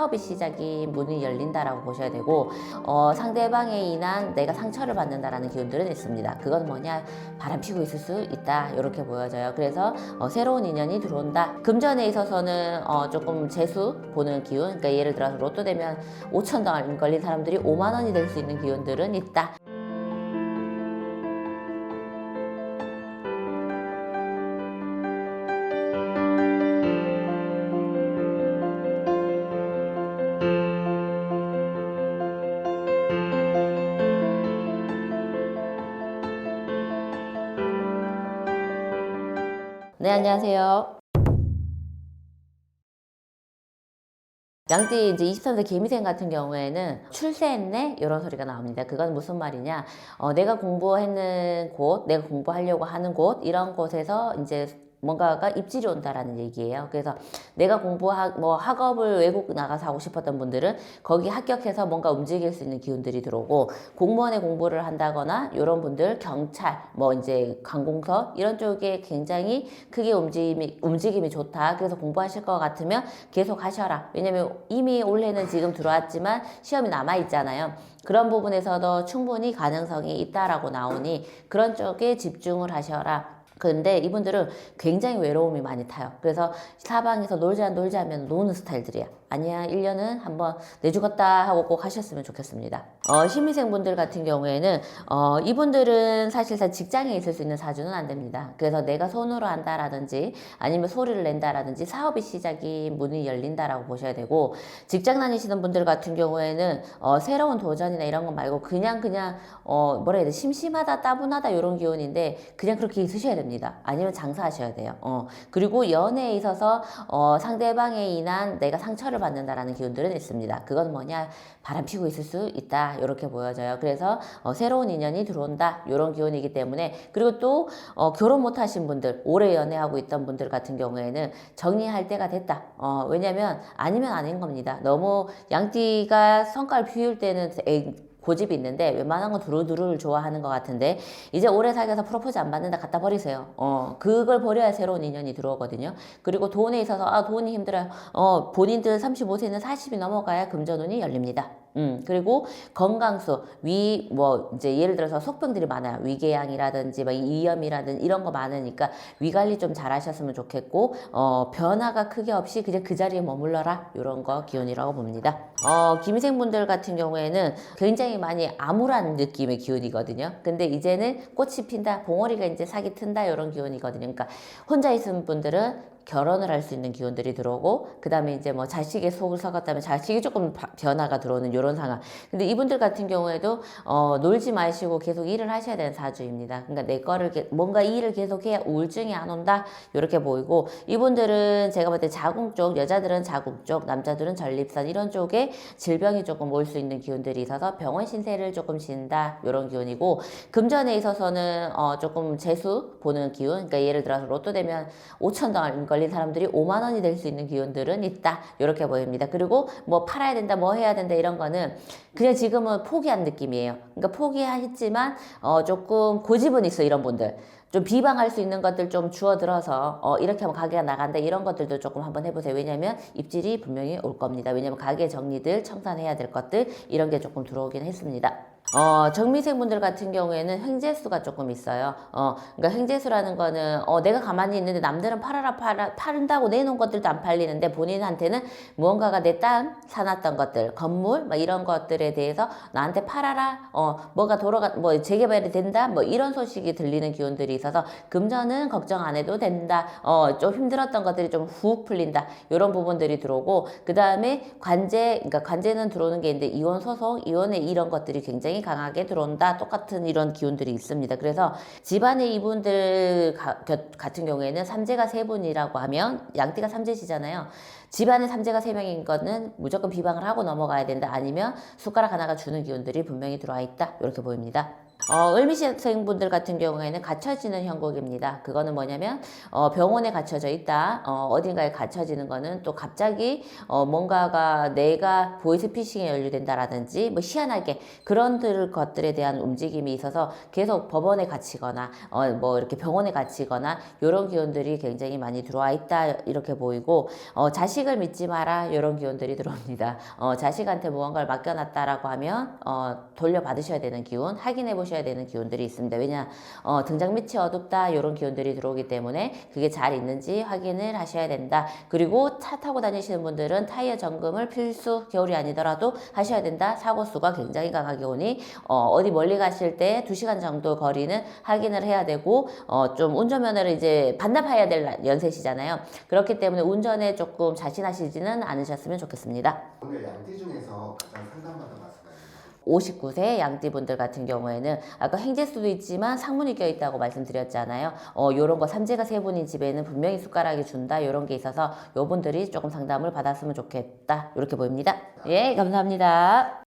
사업의 시작이 문이 열린다라고 보셔야 되고, 상대방에 인한 내가 상처를 받는다라는 기운들은 있습니다. 그건 뭐냐, 바람 피고 있을 수 있다, 이렇게 보여져요. 그래서 새로운 인연이 들어온다. 금전에 있어서는 조금 재수 보는 기운, 그러니까 예를 들어서 로또 되면 5천 원 걸린 사람들이 5만 원이 될 수 있는 기운들은 있다. 네, 안녕하세요. 양띠 이제 23세 개미생 같은 경우에는 출세했네? 이런 소리가 나옵니다. 그건 무슨 말이냐? 내가 공부했는 곳, 내가 공부하려고 하는 곳, 이런 곳에서 이제 뭔가가 입질이 온다라는 얘기예요. 그래서 내가 학업을 외국 나가서 하고 싶었던 분들은 거기 합격해서 뭔가 움직일 수 있는 기운들이 들어오고, 공무원의 공부를 한다거나 이런 분들, 경찰, 이제 관공서 이런 쪽에 굉장히 크게 움직임이 좋다. 그래서 공부하실 것 같으면 계속 하셔라. 왜냐면 이미 올해는 지금 들어왔지만 시험이 남아 있잖아요. 그런 부분에서도 충분히 가능성이 있다라고 나오니 그런 쪽에 집중을 하셔라. 근데 이분들은 굉장히 외로움이 많이 타요. 그래서 사방에서 놀자 하면 노는 스타일들이야. 아니야, 1년은 한번 내주겠다 하고 꼭 하셨으면 좋겠습니다. 신미생분들 같은 경우에는 이분들은 사실상 직장에 있을 수 있는 사주는 안 됩니다. 그래서 내가 손으로 한다라든지 아니면 소리를 낸다라든지 사업의 시작이 문이 열린다라고 보셔야 되고, 직장 다니시는 분들 같은 경우에는 새로운 도전이나 이런 거 말고 그냥 뭐라 해야 돼, 심심하다, 따분하다 이런 기운인데 그냥 그렇게 있으셔야 됩니다. 아니면 장사하셔야 돼요. 그리고 연애에 있어서 상대방에 인한 내가 상처를 받는다라는 기운들은 있습니다. 그건 뭐냐, 바람 피고 있을 수 있다, 이렇게 보여져요. 그래서 새로운 인연이 들어온다, 이런 기운이기 때문에. 그리고 또 결혼 못 하신 분들, 오래 연애하고 있던 분들 같은 경우에는 정리할 때가 됐다. 왜냐면 아니면 아닌 겁니다. 너무 양띠가 성과를 피울 때는 고집이 있는데 웬만한 건 두루두루를 좋아하는 것 같은데, 이제 오래 사귀어서 프로포즈 안 받는다, 갖다 버리세요. 그걸 버려야 새로운 인연이 들어오거든요. 그리고 돈에 있어서 돈이 힘들어요. 본인들 35세는 40이 넘어가야 금전운이 열립니다. 그리고 건강수, 이제 예를 들어서 속병들이 많아요. 위궤양이라든지, 이염이라든지 이런 거 많으니까 위 관리 좀 잘 하셨으면 좋겠고, 변화가 크게 없이 그냥 그 자리에 머물러라, 이런 거 기운이라고 봅니다. 김희생분들 같은 경우에는 굉장히 많이 암울한 느낌의 기운이거든요. 근데 이제는 꽃이 핀다, 봉오리가 이제 삭이 튼다, 이런 기운이거든요. 그러니까 혼자 있는 분들은 결혼을 할 수 있는 기운들이 들어오고, 그 다음에 이제 자식의 속을 썩었다면 자식이 조금 변화가 들어오는 이런 상황. 근데 이분들 같은 경우에도 놀지 마시고 계속 일을 하셔야 되는 사주입니다. 그러니까 내 거를 뭔가 이 일을 계속해야 우울증이 안 온다, 이렇게 보이고, 이분들은 제가 볼 때 자궁 쪽, 여자들은 자궁 쪽, 남자들은 전립선 이런 쪽에 질병이 조금 올 수 있는 기운들이 있어서 병원 신세를 조금 진다, 이런 기운이고, 금전에 있어서는 조금 재수 보는 기운. 그러니까 예를 들어서 로또 되면 5천 원 걸린 사람들이 5만 원이 될 수 있는 기운들은 있다, 이렇게 보입니다. 그리고 팔아야 된다, 해야 된다, 이런 거는 그냥 지금은 포기한 느낌이에요. 그러니까 포기했지만 조금 고집은 있어. 이런 분들 좀 비방할 수 있는 것들 좀 주워들어서 이렇게 하면 가게가 나간다, 이런 것들도 조금 한번 해보세요. 왜냐면 입질이 분명히 올 겁니다. 왜냐면 가게 정리들, 청산해야 될 것들, 이런 게 조금 들어오긴 했습니다. 정미생분들 같은 경우에는 횡재수가 조금 있어요. 그러니까 횡재수라는 거는 내가 가만히 있는데 남들은 팔은다고 내놓은 것들도 안 팔리는데 본인한테는 무언가가 내 땅 사놨던 것들, 건물 이런 것들에 대해서 나한테 팔아라, 뭐가 재개발이 된다, 이런 소식이 들리는 기운들이 있어서 금전은 걱정 안 해도 된다. 좀 힘들었던 것들이 좀 훅 풀린다, 이런 부분들이 들어오고, 그 다음에 그러니까 관제는 들어오는 게 있는데 이혼 소송, 이혼에 이런 것들이 굉장히 강하게 들어온다, 똑같은 이런 기운들이 있습니다. 그래서 집안에 이분들 같은 경우에는 삼재가 세 분이라고 하면, 양띠가 삼재시잖아요. 집안에 삼재가 세 명인 거는 무조건 비방을 하고 넘어가야 된다, 아니면 숟가락 하나가 주는 기운들이 분명히 들어와 있다, 이렇게 보입니다. 을미시생분들 같은 경우에는 갇혀지는 형국입니다. 그거는 뭐냐면 병원에 갇혀져 있다. 어딘가에 갇혀지는 거는 또 갑자기 뭔가가 내가 보이스피싱에 연루된다라든지 뭐 희한하게 그런 것들에 대한 움직임이 있어서 계속 법원에 갇히거나 뭐 이렇게 병원에 갇히거나 이런 기운들이 굉장히 많이 들어와 있다 이렇게 보이고 자식을 믿지 마라 이런 기운들이 들어옵니다. 자식한테 무언가를 맡겨놨다라고 하면 돌려받으셔야 되는 기운, 확인해 보셔야 되는 기운들이 있습니다. 왜냐 등장 밑이 어둡다 이런 기운들이 들어오기 때문에 그게 잘 있는지 확인을 하셔야 된다. 그리고 차 타고 다니시는 분들은 타이어 점검을 필수, 겨울이 아니더라도 하셔야 된다. 사고 수가 굉장히 강하게 오니 어디 멀리 가실 때 2시간 정도 거리는 확인을 해야 되고 좀 운전면허를 이제 반납해야 될 연세시잖아요. 그렇기 때문에 운전에 조금 자신하시지는 않으셨으면 좋겠습니다. 오늘 양띠 중에서 가장 상담받은 말씀은 59세 양띠분들 같은 경우에는 아까 행재수도 있지만 상문이 껴있다고 말씀드렸잖아요. 요런 거 삼재가 세 분인 집에는 분명히 숟가락이 준다 요런 게 있어서 요 분들이 조금 상담을 받았으면 좋겠다 이렇게 보입니다. 예, 감사합니다.